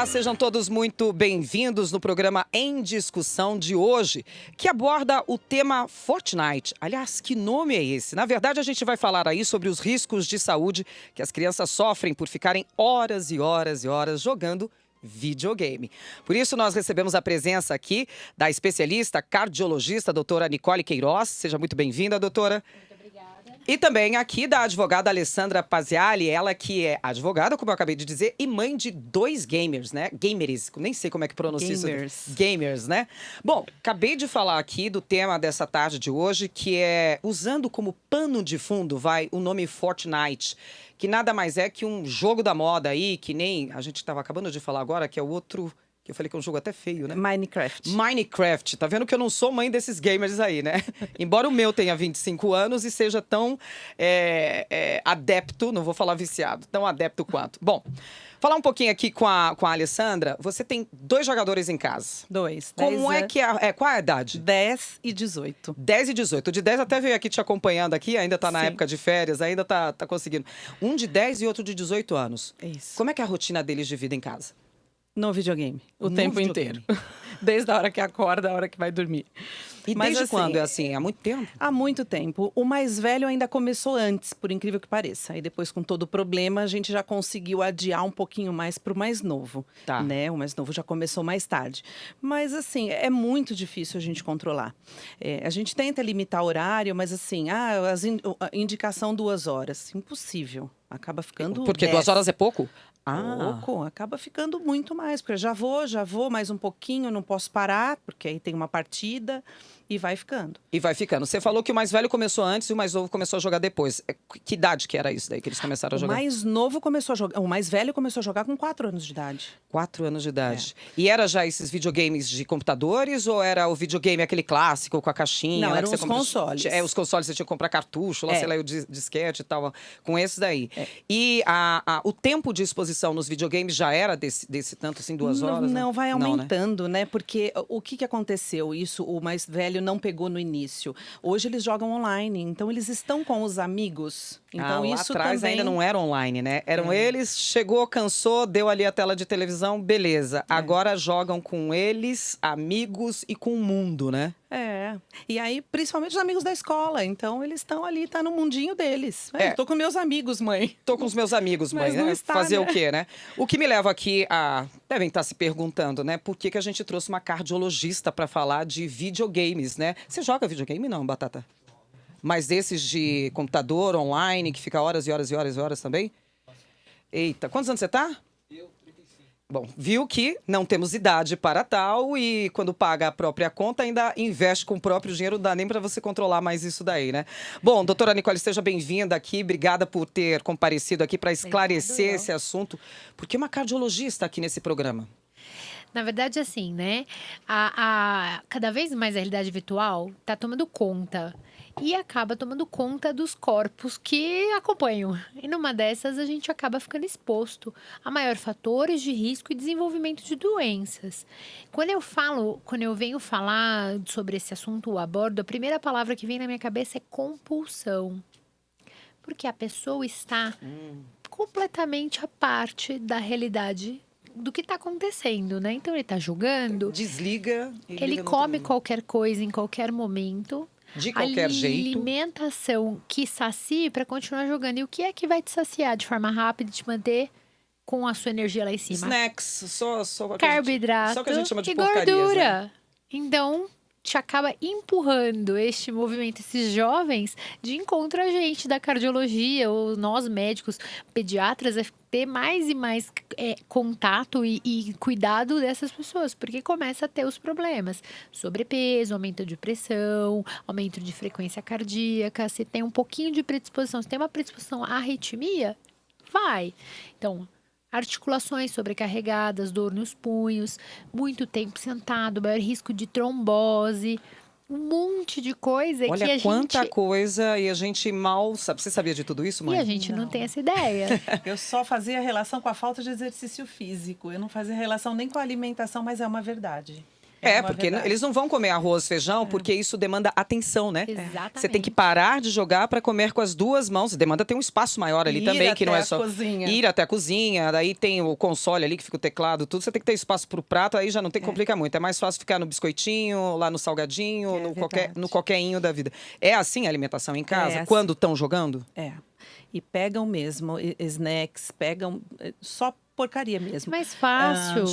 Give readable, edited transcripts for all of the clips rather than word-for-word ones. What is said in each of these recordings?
Olá, sejam todos muito bem-vindos no programa Em Discussão de hoje, que aborda o tema Fortnite. Aliás, que nome é esse? Na verdade, a gente vai falar aí sobre os riscos de saúde que as crianças sofrem por ficarem horas e horas e horas jogando videogame. Por isso, nós recebemos a presença aqui da especialista cardiologista, a doutora Nicole Queiroz. Seja muito bem-vinda, doutora. E também aqui da advogada Alessandra Paziali, ela que é advogada, como eu acabei de dizer, e mãe de 2 gamers, né? Gamers, nem sei como é que pronuncia isso. Gamers, né? Bom, acabei de falar aqui do tema dessa tarde de hoje, que é, usando como pano de fundo, o nome Fortnite, que nada mais é que um jogo da moda aí, que nem a gente estava acabando de falar agora, que é o outro... que eu falei que é um jogo até feio, né? Minecraft. Tá vendo que eu não sou mãe desses gamers aí, né? Embora o meu tenha 25 anos e seja tão adepto, não vou falar viciado, tão adepto quanto. Bom, falar um pouquinho aqui com a Alessandra. Você tem 2 jogadores em casa. 2. Como é que é? Qual é a idade? 10 e 18. 10 e 18. O de 10 até veio aqui te acompanhando aqui, ainda tá na Sim. época de férias, ainda tá conseguindo. Um de 10 e outro de 18 anos. Isso. Como é que é a rotina deles de vida em casa? No videogame. O No tempo videogame. inteiro. Desde a hora que acorda, a hora que vai dormir. E Mas, desde assim, quando é assim? Há muito tempo? Há muito tempo. O mais velho ainda começou antes, por incrível que pareça. Aí depois, com todo o problema, a gente já conseguiu adiar um pouquinho mais para o mais novo. Tá. Né? O mais novo já começou mais tarde. Mas, assim, é muito difícil a gente controlar. A gente tenta limitar o horário, mas, assim, a indicação 2 horas. Impossível. Acaba ficando Porque 10. 2 horas é pouco? Pouco, acaba ficando muito mais, porque já vou mais um pouquinho, não posso parar, porque aí tem uma partida e vai ficando. E vai ficando. Você falou que o mais velho começou antes e o mais novo começou a jogar depois. Que idade que era isso daí que eles começaram a jogar? O mais novo começou a jogar, o mais velho começou a jogar com 4 anos de idade. 4 anos de idade. E era já esses videogames de computadores ou era o videogame aquele clássico com a caixinha? Não, lá eram que os você compra... consoles. Os consoles você tinha que comprar cartucho, lá sei lá, o disquete e tal, com esses daí. E o tempo de exposição nos videogames já era desse tanto assim, 2 horas? Não, vai Não, aumentando, né? Porque o que aconteceu? Isso o mais velho não pegou no início. Hoje eles jogam online, então eles estão com os amigos. Então lá isso atrás também... ainda não era online, né? Eram eles, chegou, cansou, deu ali a tela de televisão, beleza. Agora jogam com eles, amigos e com o mundo, né? E aí, principalmente os amigos da escola. Então, eles estão ali, tá no mundinho deles. Tô com meus amigos, mãe. Tô com os meus amigos, mãe. Mas não está, fazer né? o quê, né? O que me leva aqui a... Devem estar se perguntando, né? Por que a gente trouxe uma cardiologista para falar de videogames, né? Você joga videogame, não, Batata? Mas desses de computador, online, que fica horas e horas e horas e horas também? Eita, quantos anos você tá? Bom, viu que não temos idade para tal e quando paga a própria conta ainda investe com o próprio dinheiro, não dá nem para você controlar mais isso daí, né? Bom, doutora Nicole, seja bem-vinda aqui, obrigada por ter comparecido aqui para esclarecer esse assunto. Por que uma cardiologista aqui nesse programa? Na verdade, assim, né? Cada vez mais a realidade virtual está tomando conta. E acaba tomando conta dos corpos que acompanham. E numa dessas, a gente acaba ficando exposto a maiores fatores de risco e desenvolvimento de doenças. Quando eu venho falar sobre esse assunto, abordo, a primeira palavra que vem na minha cabeça é compulsão. Porque a pessoa está completamente à parte da realidade do que está acontecendo, né? Então, ele está julgando. Desliga. Ele come qualquer coisa em qualquer momento. De qualquer jeito. Alimentação que sacie para continuar jogando. E o que é que vai te saciar de forma rápida e te manter com a sua energia lá em cima? Snacks, só Carboidrato só que a gente chama de e porcarias, gordura. né? Então, te acaba empurrando este movimento, esses jovens, de encontro a gente da cardiologia, ou nós médicos, pediatras, a ter mais e mais contato e cuidado dessas pessoas, porque começa a ter os problemas. Sobrepeso, aumento de pressão, aumento de frequência cardíaca, se tem um pouquinho de predisposição, se tem uma predisposição à arritmia, vai. Então, articulações sobrecarregadas, dor nos punhos, muito tempo sentado, maior risco de trombose, um monte de coisa que a gente... Olha quanta coisa e a gente mal sabe. Você sabia de tudo isso, mãe? E a gente não tem essa ideia. Eu só fazia relação com a falta de exercício físico. Eu não fazia relação nem com a alimentação, mas é uma verdade. uma Porque verdade. eles não vão comer arroz, feijão, porque isso demanda atenção, né? Exatamente. Você tem que parar de jogar para comer com as duas mãos. Demanda ter um espaço maior ali Ir também, que não até é a só cozinha. ir até a cozinha. Daí tem o console ali que fica o teclado, tudo. Você tem que ter espaço pro prato, aí já não tem que complicar muito. É mais fácil ficar no biscoitinho, lá no salgadinho, É verdade. no qualquerinho da vida. É assim a alimentação em casa? assim. Quando estão jogando? É. E pegam mesmo snacks, pegam só porcaria É mesmo. mais fácil.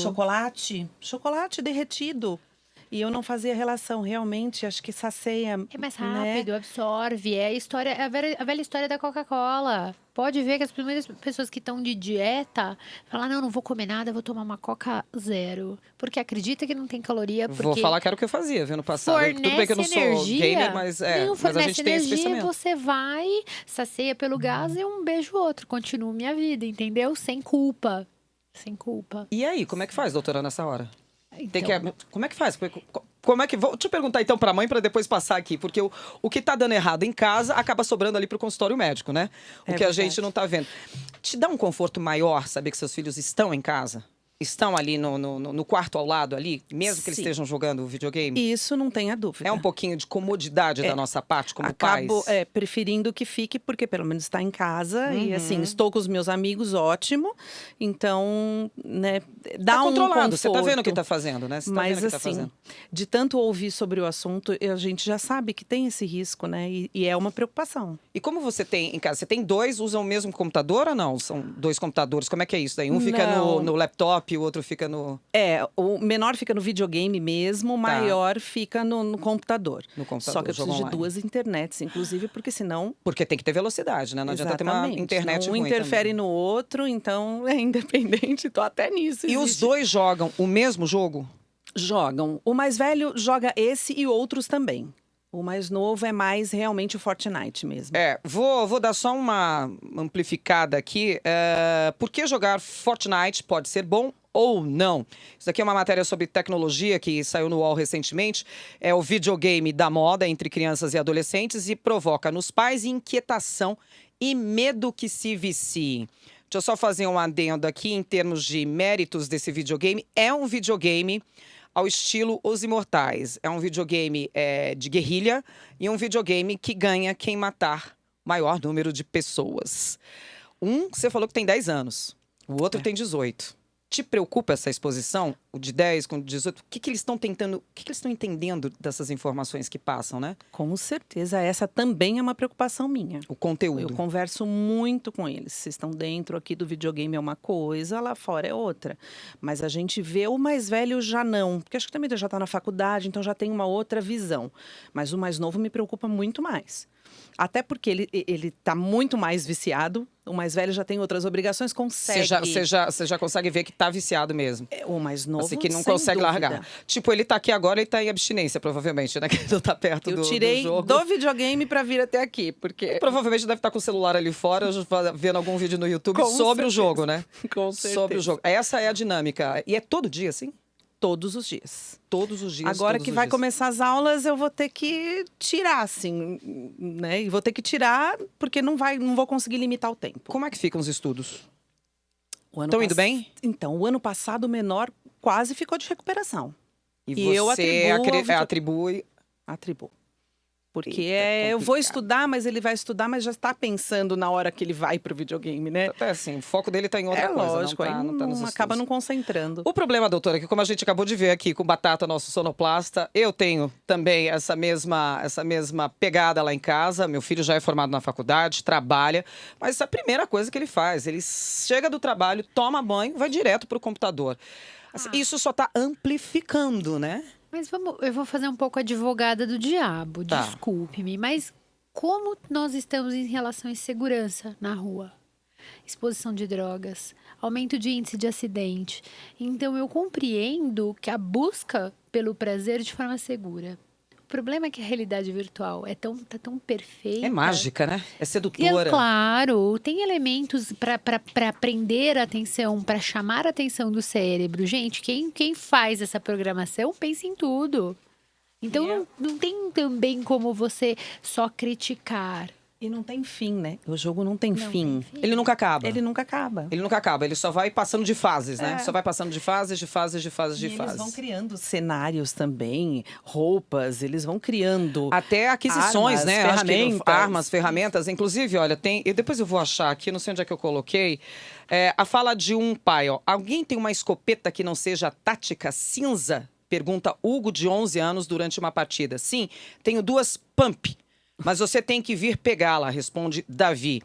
Chocolate derretido. E eu não fazia relação, realmente, acho que sacia. É mais né? rápido, absorve. É a velha história da Coca-Cola. Pode ver que as primeiras pessoas que estão de dieta falam: não vou comer nada, vou tomar uma Coca zero. Porque acredita que não tem caloria. Porque Vou falar que era o que eu fazia, viu, no passado. Tudo bem que eu não sou energia, gamer, mas, não, mas a fornece gente tem esse energia, pensamento. você vai, sacia pelo gás e um beijo outro. Continuo minha vida, entendeu? Sem culpa. Sem culpa. E aí, como é que faz, doutora, nessa hora? Tem que, Então, como é que faz? Como é que deixa eu perguntar então para a mãe para depois passar aqui, porque o que tá dando errado em casa acaba sobrando ali pro consultório médico, né? O É que a verdade. gente não tá vendo. Te dá um conforto maior saber que seus filhos estão em casa? Estão ali no quarto ao lado ali, mesmo que eles Sim. estejam jogando videogame? Isso não tenha dúvida. É um pouquinho de comodidade da nossa parte como Acabo pais? preferindo que fique, porque pelo menos está em casa. E assim, estou com os meus amigos, ótimo. Então, né, dá Tá um controlado, você tá vendo o que conforto. tá fazendo, né? Você tá Mas vendo o que tá assim, fazendo. de tanto ouvir sobre o assunto, a gente já sabe que tem esse risco, né? E é uma preocupação. E como você tem em casa? Você tem dois, usam o mesmo computador ou não? São dois computadores, como é que é isso daí? Um fica Não. no laptop, o outro fica no O menor fica no videogame mesmo, o maior fica no computador. computador. Só que eu jogo preciso de online. duas internets, inclusive, porque senão. Porque tem que ter velocidade, né? Não adianta ter uma Exatamente, internet senão um ruim interfere também. no outro, então é independente, tô até nisso. E os existe. dois jogam o mesmo jogo? Jogam. O mais velho joga esse e outros também. O mais novo é mais realmente o Fortnite mesmo. Vou dar só uma amplificada aqui. Por que jogar Fortnite pode ser bom ou não? Isso aqui é uma matéria sobre tecnologia que saiu no UOL recentemente. É o videogame da moda entre crianças e adolescentes e provoca nos pais inquietação e medo que se viciem. Deixa eu só fazer um adendo aqui em termos de méritos desse videogame. É um videogame ao estilo Os Imortais. É um videogame de guerrilha e um videogame que ganha quem matar o maior número de pessoas. Você falou que tem 10 anos, o outro tem 18. Te preocupa essa exposição? O de 10 com o de 18? O que eles estão tentando, o que eles estão entendendo dessas informações que passam, né? Com certeza, essa também é uma preocupação minha. O conteúdo. Eu converso muito com eles. Vocês estão dentro aqui do videogame é uma coisa, lá fora é outra. Mas a gente vê o mais velho já não. Porque acho que também já está na faculdade, então já tem uma outra visão. Mas o mais novo me preocupa muito mais. Até porque ele está muito mais viciado. O mais velho já tem outras obrigações, consegue. Você já consegue ver que tá viciado mesmo. O mais novo, Assim, que não sem consegue dúvida. largar. Tipo, ele tá aqui agora, ele tá em abstinência, provavelmente, né? Que ele não tá perto Eu do tirei jogo. do videogame para vir até aqui, porque Provavelmente deve estar com o celular ali fora, vendo algum vídeo no YouTube Com sobre o certeza. jogo, né? Com certeza. Sobre o jogo. Essa é a dinâmica. E é todo dia, assim? Todos os dias. Todos os dias. Agora todos que os vai dias. começar as aulas, eu vou ter que tirar, assim, né? E vou ter que tirar, porque não vou conseguir limitar o tempo. Como é que ficam os estudos? O ano Estão indo bem? Então, o ano passado, o menor quase ficou de recuperação. E E eu você atribuo atribui. Porque Eita, eu vou complicado. estudar, mas ele vai estudar, mas já está pensando na hora que ele vai pro videogame, né? Até assim, o foco dele tá em outra É coisa. lógico, não tá, aí não tá nos acaba estudos. não concentrando. O problema, doutora, é que como a gente acabou de ver aqui com o Batata, nosso sonoplasta, eu tenho também essa mesma pegada lá em casa. Meu filho já é formado na faculdade, trabalha, mas essa é a primeira coisa que ele faz. Ele chega do trabalho, toma banho, vai direto pro computador. Assim, isso só tá amplificando, né? Mas eu vou fazer um pouco advogada do diabo, Tá. desculpe-me, mas como nós estamos em relação à insegurança na rua? Exposição de drogas, aumento de índice de acidente. Então eu compreendo que a busca pelo prazer de forma segura. O problema é que a realidade virtual tá tão perfeita. É mágica, né? É E sedutora. claro, tem elementos para prender a atenção, para chamar a atenção do cérebro. Gente, quem faz essa programação pensa em tudo. Então não tem também como você só criticar. E não tem fim, né? O jogo não tem Não fim. tem fim. Ele nunca acaba. Ele nunca acaba. Ele nunca acaba, ele só vai passando de fases, né? É. Só vai passando de fases, de fases, de fases, de E fases. eles vão criando cenários também, roupas, eles vão criando. Até aquisições, Armas, né? Acho que ferramentas. armas, ferramentas. Inclusive, olha, tem. E depois eu vou achar aqui, não sei onde é que eu coloquei. A fala de um pai, ó. Alguém tem uma escopeta que não seja tática cinza? Pergunta Hugo, de 11 anos, durante uma partida. Sim, tenho 2 pump, mas você tem que vir pegá-la, responde Davi.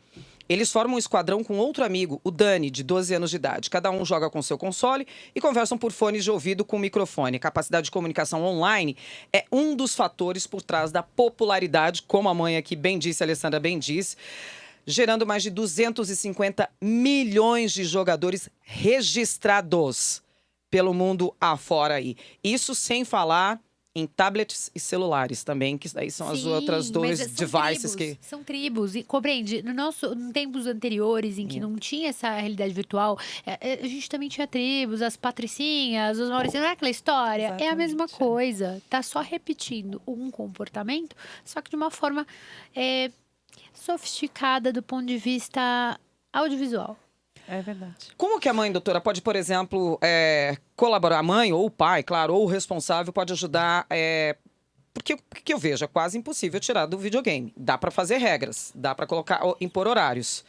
Eles formam um esquadrão com outro amigo, o Dani, de 12 anos de idade. Cada um joga com seu console e conversam por fones de ouvido com microfone. A capacidade de comunicação online é um dos fatores por trás da popularidade, como a mãe aqui bem disse, a Alessandra bem disse, gerando mais de 250 milhões de jogadores registrados pelo mundo afora aí. Isso sem falar em tablets e celulares também, que daí são as Sim, outras mas 2 são devices tribos, que... São tribos, e compreende, em tempos anteriores, em que não tinha essa realidade virtual, a gente também tinha tribos, as patricinhas, os mauricianos, não é aquela história? É a mesma Exatamente, é. coisa, tá só repetindo um comportamento, só que de uma forma sofisticada do ponto de vista audiovisual. É verdade. Como que a mãe, doutora, pode, por exemplo, colaborar? A mãe ou o pai, claro, ou o responsável pode ajudar... Porque o que eu vejo é quase impossível tirar do videogame. Dá para fazer regras, dá para impor horários.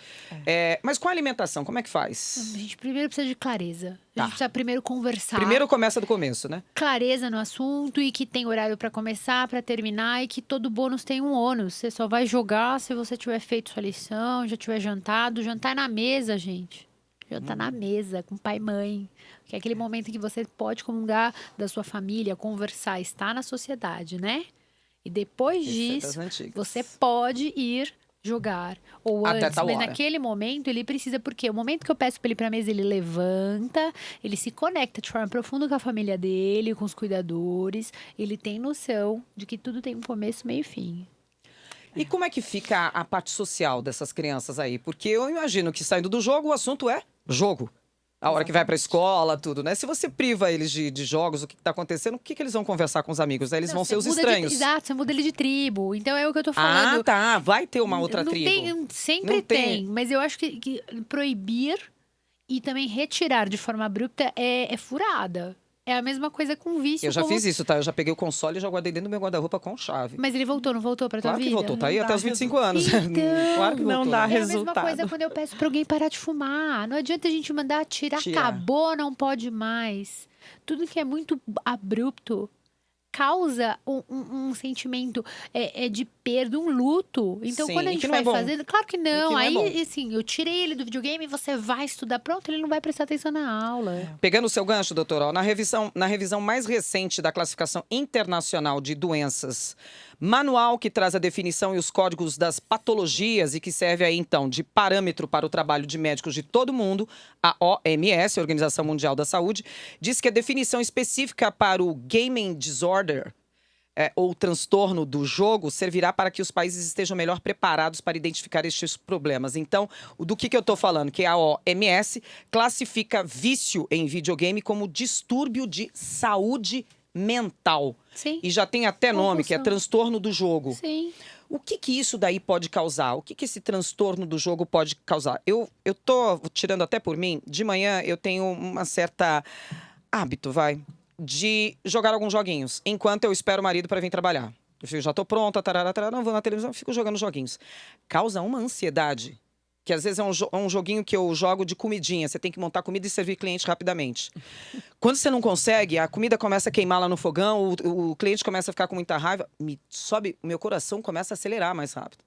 Mas com a alimentação, como é que faz? A gente primeiro precisa de clareza. A Tá. gente precisa primeiro conversar. Primeiro começa do começo, né? Clareza no assunto e que tem horário pra começar, pra terminar e que todo bônus tem um ônus. Você só vai jogar se você tiver feito sua lição, já tiver jantado. Jantar é na mesa, gente. Jantar na mesa, com pai e mãe. Que é aquele momento em que você pode comungar da sua família, conversar, estar na sociedade, né? E depois Isso é das disso, antigas. você pode ir jogar. Ou Até antes, tal mas hora. naquele momento ele precisa, porque o momento que eu peço pra ele ir pra mesa, ele levanta, ele se conecta de forma profunda com a família dele, com os cuidadores, ele tem noção de que tudo tem um começo, meio e fim. E como é que fica a parte social dessas crianças aí? Porque eu imagino que saindo do jogo, o assunto é jogo. A hora que vai pra escola, tudo, né? Se você priva eles de jogos, o que tá acontecendo, o que eles vão conversar com os amigos? Aí eles Não, vão ser os você muda estranhos. Exato, você muda ele de tribo. Então é o que eu tô falando. Ah, tá. Vai ter uma outra não tribo. Sempre Não tem. tem, mas eu acho que proibir e também retirar de forma abrupta é furada. É a mesma coisa com vício. Eu já como- fiz isso, tá? Eu já peguei o console e já guardei dentro do meu guarda-roupa com chave. Mas ele voltou, não voltou pra tua Claro que vida? voltou, tá aí Não até dá os 25 anos. Então, Claro que não voltou, dá né? É a mesma resultado. coisa quando eu peço pra alguém parar de fumar. Não adianta a gente mandar tirar, Tirar. acabou, não pode mais. Tudo que é muito abrupto causa um sentimento de perda, um luto. Então, Sim, quando a e gente que não é vai bom. fazendo, claro que E não. que não é Aí, bom. assim, eu tirei ele do videogame, você vai estudar. Pronto, ele não vai prestar atenção na aula. Pegando o seu gancho, doutor, ó, na revisão mais recente da Classificação Internacional de Doenças, manual que traz a definição e os códigos das patologias e que serve aí, então, de parâmetro para o trabalho de médicos de todo mundo, a OMS, a Organização Mundial da Saúde, diz que a definição específica para o gaming disorder, ou transtorno do jogo, servirá para que os países estejam melhor preparados para identificar estes problemas. Então, do que eu estou falando? Que a OMS classifica vício em videogame como distúrbio de saúde mental. Sim, E já tem até nome, que é Compulsão. transtorno do jogo. sim. O que isso daí pode causar? O que esse transtorno do jogo pode causar? Eu tô tirando até por mim, de manhã eu tenho uma certa hábito, de jogar alguns joguinhos, enquanto eu espero o marido para vir trabalhar. Eu fico, já tô pronta, tarará, tarará, não vou na televisão, fico jogando joguinhos. Causa uma ansiedade, que às vezes é um joguinho que eu jogo de comidinha, você tem que montar comida e servir cliente rapidamente. Quando você não consegue, a comida começa a queimar lá no fogão, o cliente começa a ficar com muita raiva, o meu coração começa a acelerar mais rápido.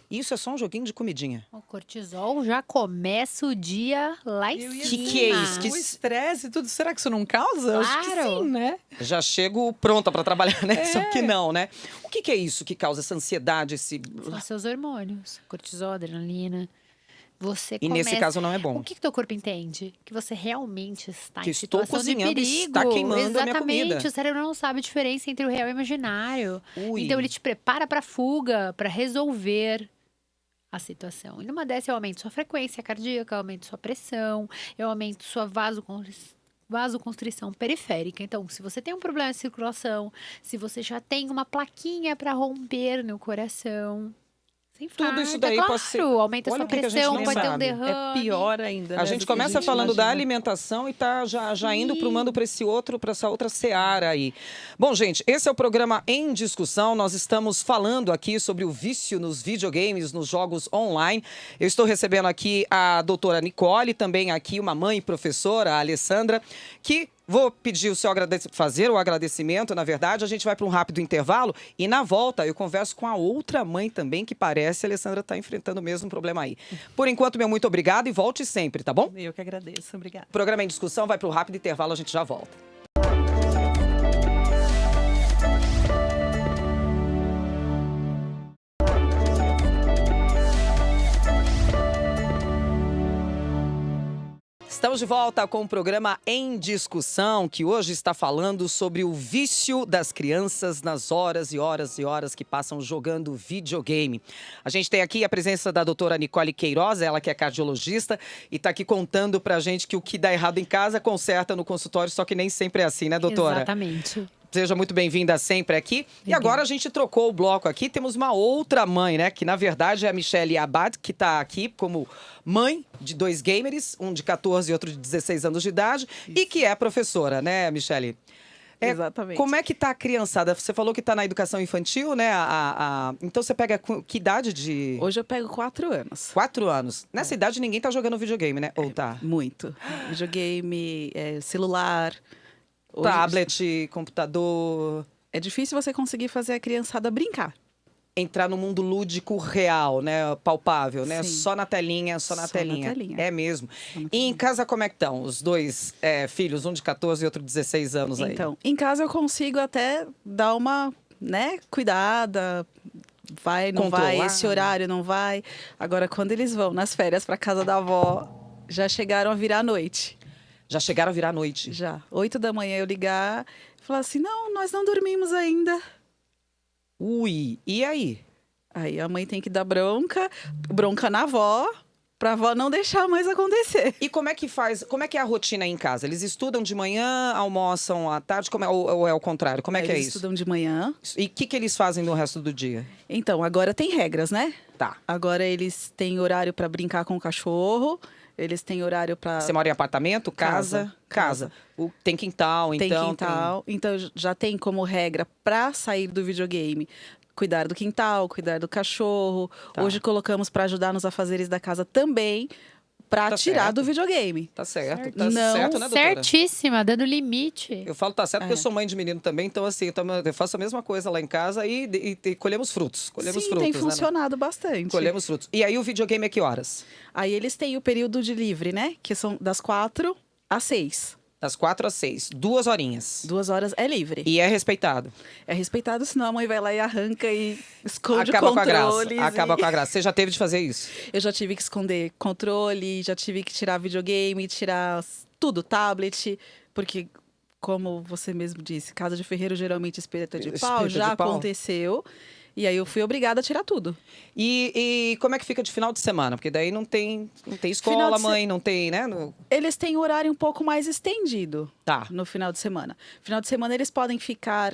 Isso é só um joguinho de comidinha. O cortisol já começa o dia lá em Eu ia cima. Que é isso? Que O estresse e tudo, será que isso não causa? Eu acho que Claro. sim, né? Já chego pronta para trabalhar, né? Só que não, né? O que é isso que causa essa ansiedade, esse... São seus hormônios. Cortisol, adrenalina. Você E começa... nesse caso não é bom. O que teu corpo entende? Que você realmente está Que em estou situação de cozinhando e perigo. está queimando a minha Exatamente. comida. O cérebro não sabe a diferença entre o real e o imaginário. Ui. Então ele te prepara para fuga, para resolver a situação. E numa dessas eu aumento sua frequência cardíaca, eu aumento sua pressão, eu aumento sua vasoconstrição periférica. Então, se você tem um problema de circulação, se você já tem uma plaquinha para romper no coração, Você Tudo isso infarta, daí pode ser- claro, aumenta Olha sua o que a gente pressão, não pode ter um sabe. derrame. É pior ainda, A né, gente do que começa falando da imagina. alimentação e tá já indo para Sim. para esse outro, para essa outra seara aí. Bom, gente, esse é o programa Em Discussão. Nós estamos falando aqui sobre o vício nos videogames, nos jogos online. Eu estou recebendo aqui a doutora Nicole, também aqui uma mãe e professora, a Alessandra, que vou pedir o seu fazer o agradecimento, na verdade. A gente vai para um rápido intervalo e na volta eu converso com a outra mãe também, que parece a Alessandra está enfrentando o mesmo problema aí. Por enquanto, meu muito obrigado e volte sempre, tá bom? Eu que agradeço, obrigada. O programa Em Discussão vai para o rápido intervalo, a gente já volta. Estamos de volta com o programa Em Discussão, que hoje está falando sobre o vício das crianças nas horas e horas e horas que passam jogando videogame. A gente tem aqui a presença da doutora Nicole Queiroz, ela que é cardiologista, e está aqui contando pra gente que o que dá errado em casa conserta no consultório, só que nem sempre é assim, né, doutora? Exatamente. Seja muito bem-vinda sempre aqui. E agora a gente trocou o bloco aqui. Temos uma outra mãe, né? Que na verdade é a Michelle Abad, que está aqui como mãe de 2 gamers, um de 14 e outro de 16 anos de idade, e que é professora, né, Michelle? Exatamente. Como é que tá a criançada? Você falou que está na educação infantil, né? Então você pega que idade de. Hoje eu pego 4 anos. 4 anos. Nessa idade ninguém tá jogando videogame, né? Ou tá? Muito. Videogame, celular. Hoje Tablet, computador. é difícil você conseguir fazer a criançada brincar. Entrar no mundo lúdico real, né? Palpável, né? Sim. Só na telinha, só na Só na telinha. telinha. É mesmo. Só na E em casa, como é que estão? Os 2 filhos, um de 14 e outro de 16 anos aí. Então, em casa eu consigo até dar uma, né, cuidada. Vai, não vai, Controlar. esse horário não vai. Agora, quando eles vão nas férias para casa da avó, já chegaram a virar a noite. Já chegaram a virar a noite. Já. 8 da manhã eu ligar e falar assim: não, nós não dormimos ainda. Ui, e aí? Aí a mãe tem que dar bronca na avó, pra avó não deixar mais acontecer. E como é que faz? Como é que é a rotina aí em casa? Eles estudam de manhã, almoçam à tarde, ou é o contrário? Como é que é Eles isso? estudam de manhã. E o que eles fazem no resto do dia? Então, agora tem regras, né? Tá. Agora eles têm horário pra brincar com o cachorro, eles têm horário pra Você mora em apartamento, casa? Casa. Tem quintal, tem então. quintal. Então já tem como regra pra sair do videogame. Cuidar do quintal, cuidar do cachorro. Tá. Hoje colocamos pra ajudar nos afazeres da casa também, pra Tá tirar certo. do videogame. Tá certo. Certo. Tá Não, certo, né, doutora? Certíssima, dando limite. Eu falo tá certo porque É. eu sou mãe de menino também, então assim, eu faço a mesma coisa lá em casa e colhemos frutos. Colhemos Sim, frutos, tem né? funcionado bastante. Colhemos frutos. E aí o videogame é que horas? Aí eles têm o período de livre, né? Que são das 4 às 6. Das 4 às 6. 2 horinhas. 2 horas é livre. E é respeitado. É respeitado, senão a mãe vai lá e arranca e esconde Acaba com a controles. graça. Acaba com a graça. Você já teve de fazer isso? Eu já tive que esconder controle, já tive que tirar videogame, tirar tudo, tablet, porque, como você mesmo disse, casa de ferreiro geralmente espeta de pau, Espeta já de pau. aconteceu. E aí eu fui obrigada a tirar tudo. E como é que fica de final de semana? Porque daí não tem Final escola, de mãe, não tem, né? Eles têm um horário um pouco mais estendido Tá. no final de semana. Final de semana eles podem ficar.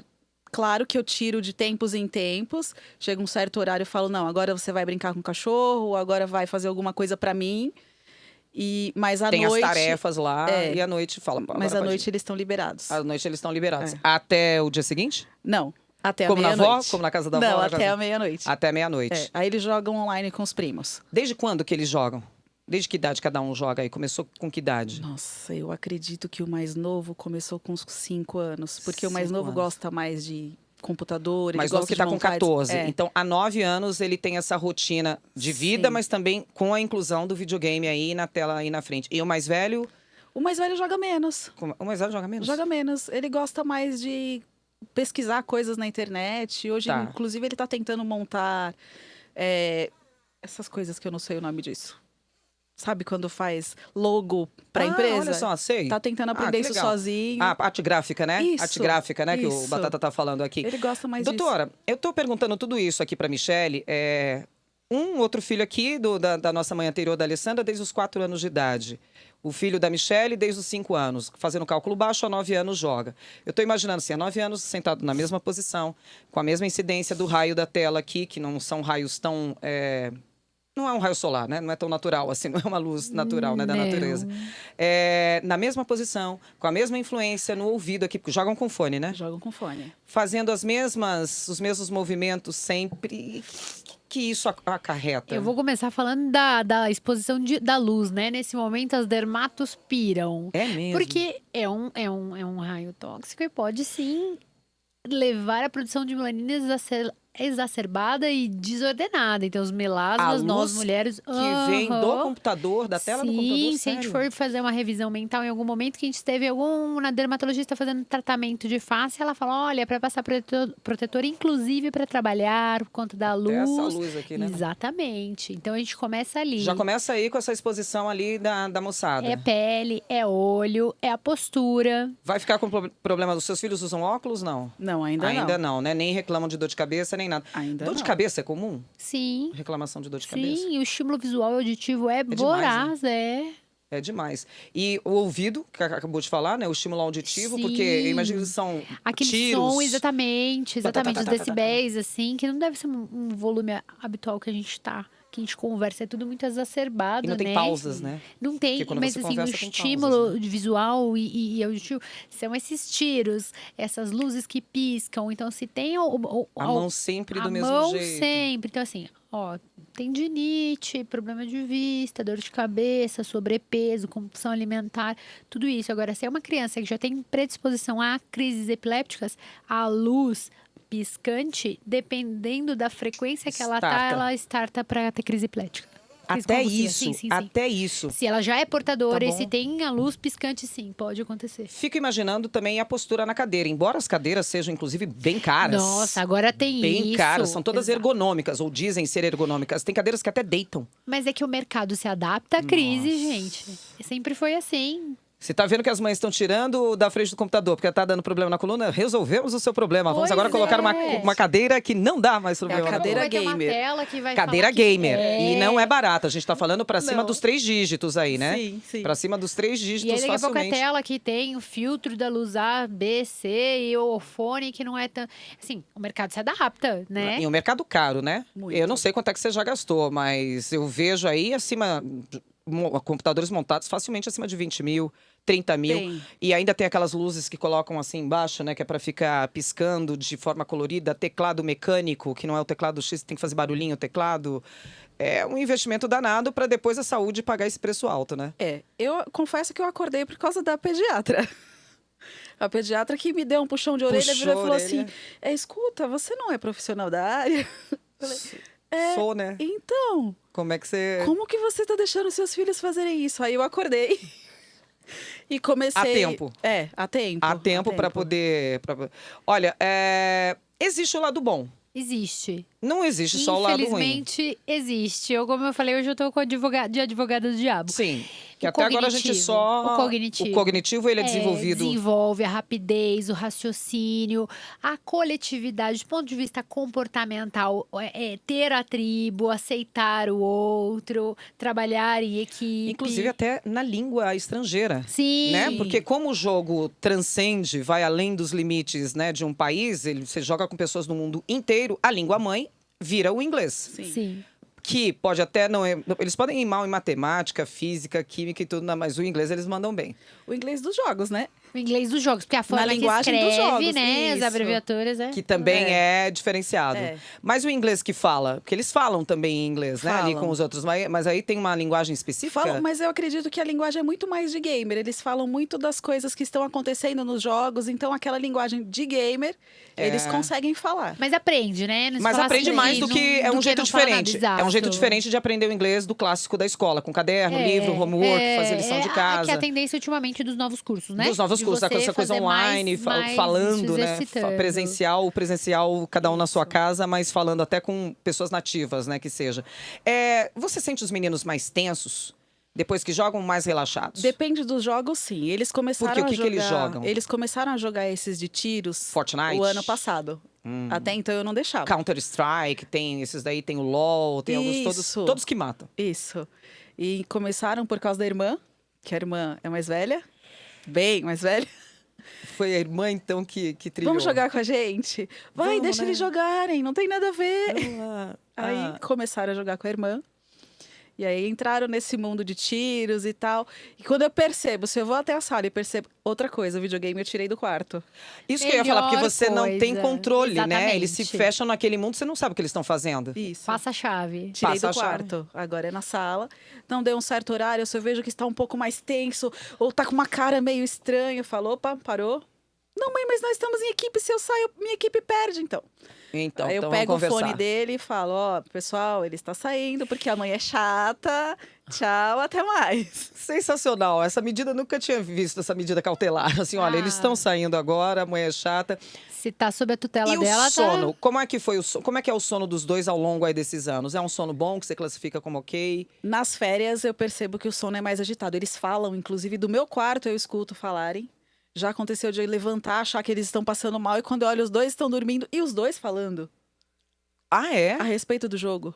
Claro que eu tiro de tempos em tempos. Chega um certo horário, eu falo: não, agora você vai brincar com o cachorro, agora vai fazer alguma coisa pra mim. Mas à Tem noite. as tarefas lá É. e à noite fala. Mas agora à pode noite ir. eles estão liberados. À noite eles estão liberados. É. Até o dia seguinte? Não, até Como a na meia-noite. avó? Como na casa da avó? Não, na até casa- a meia-noite. Até meia-noite. É, aí eles jogam online com os primos. Desde quando que eles jogam? Desde que idade cada um joga aí? Começou com que idade? Nossa, eu acredito que o mais novo começou com uns 5 anos. Porque o mais 5 novo anos. gosta mais de computador, ele Mais novo gosta que tá de com montar... 14. É. Então, há 9 anos, ele tem essa rotina de vida, Sim. mas também com a inclusão do videogame aí na tela aí na frente. E o mais velho? O mais velho joga menos. O mais velho joga menos? Joga menos. Ele gosta mais de pesquisar coisas na internet. Hoje, Tá. inclusive, ele tá tentando montar essas coisas que eu não sei o nome disso. Sabe quando faz logo pra empresa? Olha só, sei. Tá tentando aprender que isso legal. sozinho. Ah, arte gráfica, né? Isso, Arte gráfica, né? Que o isso. Batata tá falando aqui. Ele gosta mais disso. Doutora, eu tô perguntando tudo isso aqui pra Michelle. um outro filho aqui, da nossa mãe anterior, da Alessandra, desde os 4 anos de idade. O filho da Michele, desde os 5 anos. Fazendo cálculo baixo, há 9 anos joga. Eu estou imaginando assim, há 9 anos sentado na mesma posição, com a mesma incidência do raio da tela aqui, que não são raios tão... Não é um raio solar, né? Não é tão natural assim, não é uma luz natural, né, da Não. natureza. Na mesma posição, com a mesma influência no ouvido aqui, porque jogam com fone, né? Jogam com fone. Fazendo os mesmos movimentos sempre. Que isso acarreta? Eu vou começar falando da exposição da luz, né? Nesse momento, as dermatos piram. É mesmo? Porque é um raio tóxico e pode, sim, levar à produção de melanina exacerbada e desordenada. Então, os melasmas, nós mulheres... Que vem do computador, da tela do computador, Sim, se a gente for fazer uma revisão mental em algum momento que a gente esteve na dermatologista fazendo tratamento de face, ela fala, olha, para passar protetor, inclusive para trabalhar por conta da luz. Essa luz aqui, né? Exatamente. Então, a gente começa ali. Já começa aí com essa exposição ali da moçada. É pele, é olho, é a postura. Vai ficar com problema dos seus filhos usam óculos, não? Não, ainda não. Ainda não, né? Nem reclamam de dor de cabeça, nem nada. Ainda dor não. de cabeça é comum? Sim. Reclamação de dor de cabeça? Sim, o estímulo visual e auditivo é demais, voraz, É demais. E o ouvido, que acabou de falar, né? O estímulo auditivo, porque eu Sim. imagino que são Aquele tiros. som, exatamente, os tá, tá, tá, tá, decibéis, assim, que não deve ser um volume habitual que a gente conversa, é tudo muito exacerbado, E não tem né? pausas, né? Não tem, Porque quando mas você assim, o conversa, tem estímulo pausas, visual e auditivo são esses tiros, essas luzes que piscam. Então, se tem A mão sempre do a mesmo mão jeito. sempre. Então, assim, ó, tendinite, problema de vista, dor de cabeça, sobrepeso, compulsão alimentar, tudo isso. Agora, se é uma criança que já tem predisposição a crises epilépticas, a luz piscante, dependendo da frequência que ela tá, Starta. ela starta para ter crise epilética. Crise Até convulsiva. isso, Sim, sim, sim. até isso. Se ela já é portadora Tá e bom. se tem a luz piscante, sim, pode acontecer. Fico imaginando também a postura na cadeira. Embora as cadeiras sejam, inclusive, bem caras. Nossa, agora tem Bem isso. caras. São todas Exato. ergonômicas, ou dizem ser ergonômicas. Tem cadeiras que até deitam. Mas é que o mercado se adapta à crise, Nossa. gente. Sempre foi assim. Você tá vendo que as mães estão tirando da frente do computador porque tá dando problema na coluna? Resolvemos o seu problema. Vamos Pois agora colocar é. uma cadeira que não dá mais problema. a na cadeira Vai ter uma gamer. tela que vai Cadeira falar que- gamer. E não é barata. A gente tá falando pra cima Não. dos 3 dígitos aí, né? Sim, sim. Pra cima dos 3 E dígitos aí, daqui a pouco, a facilmente. tela que tem o filtro da luz A, B, C e o fone que não é tão... Assim, o mercado se adapta, né? E um mercado caro, né? Muito. Eu não sei quanto é que você já gastou, mas eu vejo aí acima... computadores montados facilmente acima de 20 mil, 30 mil. Tem. E ainda tem aquelas luzes que colocam assim embaixo, né? Que é pra ficar piscando de forma colorida. Teclado mecânico, que não é o teclado X, tem que fazer barulhinho o teclado. É um investimento danado pra depois a saúde pagar esse preço alto, né? Eu confesso que eu acordei por causa da pediatra. A pediatra que me deu um puxão de orelha Puxou virou e falou a orelha. assim: escuta, você não é profissional da área? Falei, Sou, né? então, Como é que você... como que você tá deixando seus filhos fazerem isso? Aí eu acordei e comecei... Há tempo. Há tempo. Há tempo pra poder... Olha, existe o lado bom. Existe. Não existe só o lado ruim. Infelizmente, existe. Como eu falei, hoje eu tô com de advogado do diabo. Sim. Que O até agora a gente cognitivo, só... o cognitivo. O cognitivo, ele é desenvolvido... Desenvolve a rapidez, o raciocínio, a coletividade, do ponto de vista comportamental, ter a tribo, aceitar o outro, trabalhar em equipe. Inclusive até na língua estrangeira. Sim. Né? Porque como o jogo transcende, vai além dos limites, né, de um país, você joga com pessoas do mundo inteiro, a língua mãe vira o inglês. Sim. Que pode até não... Eles podem ir mal em matemática, física, química e tudo, mas o inglês eles mandam bem. O inglês dos jogos, né? O inglês dos jogos, porque a forma que linguagem dos escreve, jogos, né? As isso. abreviaturas, Que também é diferenciado. É. Mas o inglês que fala, porque eles falam também em inglês, né? Ali Falam. com os outros, mas aí tem uma linguagem específica? Falam, mas eu acredito que a linguagem é muito mais de gamer. Eles falam muito das coisas que estão acontecendo nos jogos, então aquela linguagem de gamer, eles conseguem falar. Mas aprende, né? Não se Mas fala aprende assim, mais do que é um jeito não fala nada, diferente. É um jeito exato. diferente de aprender o inglês do clássico da escola, com caderno, livro, homework, fazer lição de Que é casa. a tendência ultimamente dos novos cursos, né? Dos novos De cursos, você essa coisa fazer online, mais falando, isso, né? exercitando. Presencial, cada um na sua casa, mas falando até com pessoas nativas, né? Que seja. Você sente os meninos mais tensos? Depois que jogam, mais relaxados? Depende dos jogos, sim. Eles começaram Porque o que a jogar. que eles jogam? Eles começaram a jogar esses de tiros Fortnite? o ano passado. Até então eu não deixava. Counter-Strike, tem esses daí, tem o LoL, tem alguns Isso. todos que matam. Isso. E começaram por causa da irmã, que a irmã é mais velha, bem mais velha. Foi a irmã, então, que trilhou. Vamos jogar com a gente? Vai, Vamos, deixa né? eles jogarem, não tem nada a ver. Vamos lá. Aí começaram a jogar com a irmã. E aí entraram nesse mundo de tiros e tal. E quando eu percebo, se eu vou até a sala e percebo outra coisa, o videogame eu tirei do quarto. Isso que eu ia falar, porque Melhor você não tem coisa. controle, né? Eles se Exatamente. fecham naquele mundo, você não sabe o que eles estão fazendo. Isso. Passa a chave. Tirei Passa a do quarto. Agora é na sala. Não deu um certo horário, se eu vejo que está um pouco mais tenso, ou tá com uma cara meio estranha, eu falo, opa, parou. Não, mãe, mas nós estamos em equipe, se eu saio, minha equipe perde, então. Então, Aí eu então pego o vamos fone conversar. dele e falo, ó, pessoal, ele está saindo porque a mãe é chata. Tchau, até mais. Sensacional. Essa medida, eu nunca tinha visto essa medida cautelar. Assim, olha, eles estão saindo agora, a mãe é chata. Se tá sob a tutela E dela, o sono? Como é que foi como é que é o sono dos dois ao longo aí desses anos? É um sono bom que você classifica como ok? Nas férias, eu percebo que o sono é mais agitado. Eles falam, inclusive, do meu quarto eu escuto falarem. Já aconteceu de eu levantar, achar que eles estão passando mal, e quando eu olho, os dois estão dormindo e os dois falando Ah, é? a respeito do jogo.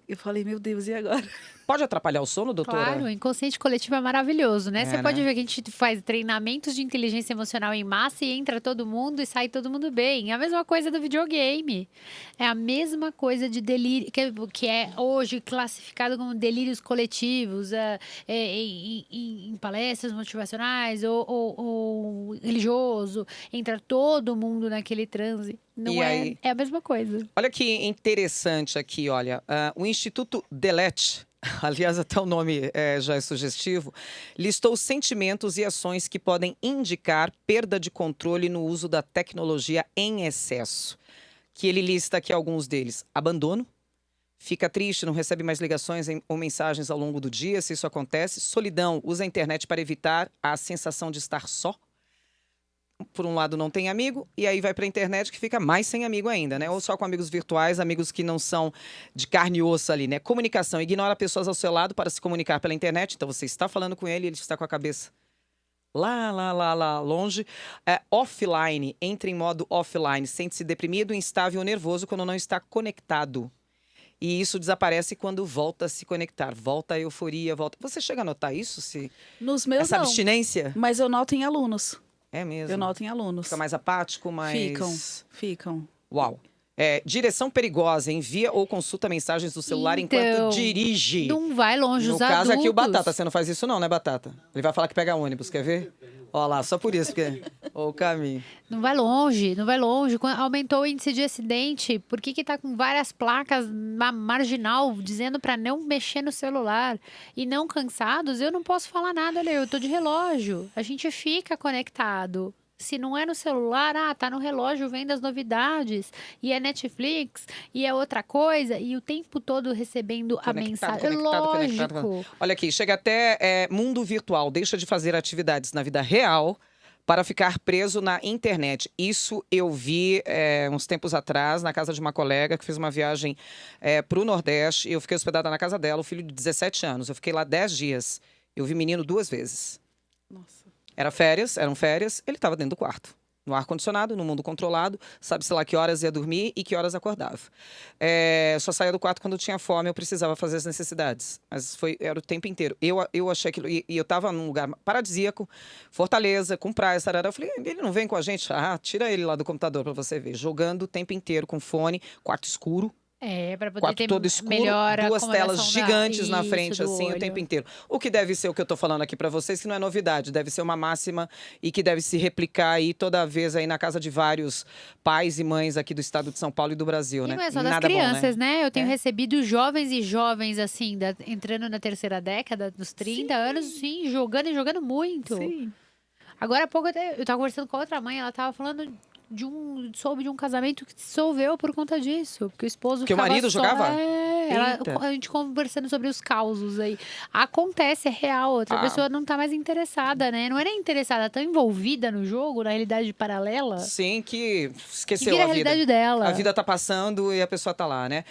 Eu falei, meu Deus, e agora? Pode atrapalhar o sono, doutora? Claro, o inconsciente coletivo é maravilhoso, né? É, Você né? pode ver que a gente faz treinamentos de inteligência emocional em massa e entra todo mundo e sai todo mundo bem. É a mesma coisa do videogame. É a mesma coisa de delírio, que é hoje classificado como delírios coletivos, em palestras motivacionais ou religioso. Entra todo mundo naquele transe. Não E aí? é a mesma coisa. Olha que interessante aqui, olha. O Instituto Delete, aliás, até o nome já é sugestivo, listou sentimentos e ações que podem indicar perda de controle no uso da tecnologia em excesso. Que ele lista aqui alguns deles. Abandono. Fica triste, não recebe mais ligações ou mensagens ao longo do dia, se isso acontece. Solidão. Usa a internet para evitar a sensação de estar só. Por um lado, não tem amigo, e aí vai para a internet que fica mais sem amigo ainda, né? Ou só com amigos virtuais, amigos que não são de carne e osso ali, né? Comunicação, ignora pessoas ao seu lado para se comunicar pela internet. Então, você está falando com ele, ele está com a cabeça lá longe. Offline, entra em modo offline, sente-se deprimido, instável ou nervoso quando não está conectado. E isso desaparece quando volta a se conectar. Volta a euforia, volta... Você chega a notar isso? Nos meus, Essa não. abstinência? Mas eu noto em alunos. É mesmo. Eu noto em alunos. Fica mais apático, mais... Ficam. Uau. Direção perigosa. Envia ou consulta mensagens do celular Então, enquanto dirige. Não vai longe, No os caso aqui, o adultos. Batata. Você não faz isso não, né, Batata? Ele vai falar que pega ônibus, quer ver? Olha lá, só por isso, porque... o caminho. Não vai longe, não vai longe. Aumentou o índice de acidente. Por que tá com várias placas na marginal dizendo para não mexer no celular? E não cansados, eu não posso falar nada, olha, eu tô de relógio. A gente fica conectado. Se não é no celular, tá no relógio vendo as novidades. E é Netflix, e é outra coisa. E o tempo todo recebendo a mensagem. Lógico. Olha aqui, chega até mundo virtual. Deixa de fazer atividades na vida real para ficar preso na internet. Isso eu vi uns tempos atrás na casa de uma colega que fez uma viagem para o Nordeste. Eu fiquei hospedada na casa dela, o filho de 17 anos. Eu fiquei lá 10 dias. Eu vi menino 2 vezes. Nossa. Eram férias, ele estava dentro do quarto. No ar-condicionado, no mundo controlado, sabe-se lá que horas ia dormir e que horas acordava. Só saía do quarto quando tinha fome, eu precisava fazer as necessidades. Mas era o tempo inteiro. Eu achei aquilo... E eu estava num lugar paradisíaco, Fortaleza, com praia, sarará. Eu falei, ele não vem com a gente? Tira ele lá do computador para você ver. Jogando o tempo inteiro com fone, quarto escuro. Para poder Quarto ter todo escuro, melhor 2 telas acomodação gigantes na isso, frente, do assim, o olho. tempo inteiro. O que deve ser o que eu tô falando aqui para vocês, que não é novidade, deve ser uma máxima e que deve se replicar aí toda vez aí na casa de vários pais e mães aqui do estado de São Paulo e do Brasil, E né? não é só das Nada bom, crianças, né? Eu tenho É. recebido jovens e jovens, assim, entrando na terceira década, dos 30 anos, sim, jogando e jogando muito. Sim. Agora há pouco eu tava conversando com a outra mãe, ela tava falando soube de um casamento que se dissolveu por conta disso. Porque o esposo Porque o ficava marido só- jogava? A gente conversando sobre os causos aí. Acontece, é real. Outra pessoa não tá mais interessada, né? Não é nem interessada, tá envolvida no jogo, na realidade paralela. Sim, que Que esqueceu vira a a vida. realidade dela. A vida tá passando e a pessoa tá lá, né?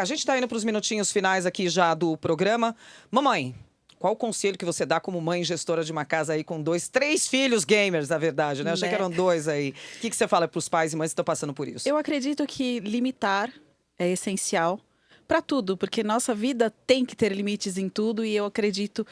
A gente tá indo pros minutinhos finais aqui já do programa. Mamãe, Qual o conselho que você dá como mãe gestora de uma casa aí com 2, 3 filhos gamers, na verdade, né? Eu achei que eram 2 aí. O que você fala para os pais e mães que estão passando por isso? Eu acredito que limitar é essencial para tudo, porque nossa vida tem que ter limites em tudo e eu acredito,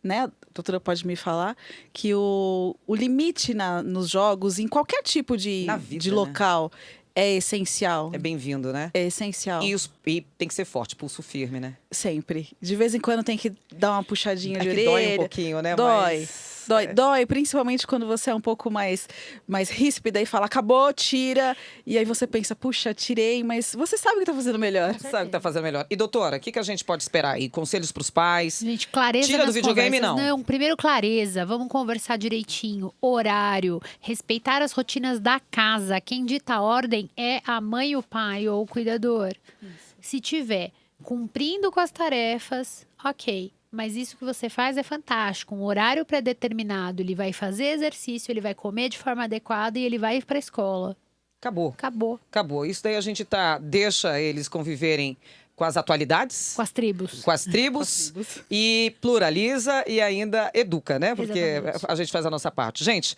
né, a doutora pode me falar, que o limite nos jogos, em qualquer tipo Na vida, de né? local, é essencial. É bem-vindo, né? É essencial. E tem que ser forte, pulso firme, né? Sempre. De vez em quando tem que dar uma puxadinha É de que orelha. dói um pouquinho, né? Dói. Mas... Dói, principalmente quando você é um pouco mais ríspida e fala, acabou, tira. E aí você pensa, puxa, tirei, mas você sabe que tá fazendo melhor. Sabe o que tá fazendo melhor. E doutora, o que a gente pode esperar aí? Conselhos pros pais? Gente, clareza Tira do nas videogame, conversas. não. Primeiro clareza, vamos conversar direitinho, horário, respeitar as rotinas da casa. Quem dita a ordem é a mãe, o pai ou o cuidador. Se tiver cumprindo com as tarefas, ok. Mas isso que você faz é fantástico. Um horário pré-determinado, ele vai fazer exercício, ele vai comer de forma adequada e ele vai ir para a escola. Acabou. Acabou. Acabou. Isso daí a gente deixa eles conviverem com as atualidades, Com as tribos. com as tribos e pluraliza e ainda educa, né? Porque Exatamente. a gente faz a nossa parte. Gente,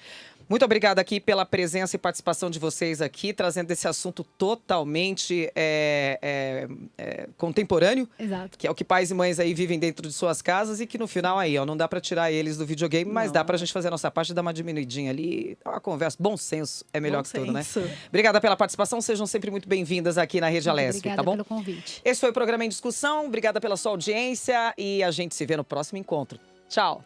muito obrigada aqui pela presença e participação de vocês aqui, trazendo esse assunto totalmente contemporâneo, Exato. que é o que pais e mães aí vivem dentro de suas casas e que no final aí, ó, não dá pra tirar eles do videogame, mas Não. dá pra gente fazer a nossa parte e dar uma diminuidinha ali, dar uma conversa. Bom senso é melhor Bom que tudo, né? senso. Obrigada pela participação, sejam sempre muito bem-vindas aqui na Rede Muito Alesp, obrigada tá bom? pelo convite. Esse foi o programa Em Discussão, obrigada pela sua audiência e a gente se vê no próximo encontro. Tchau!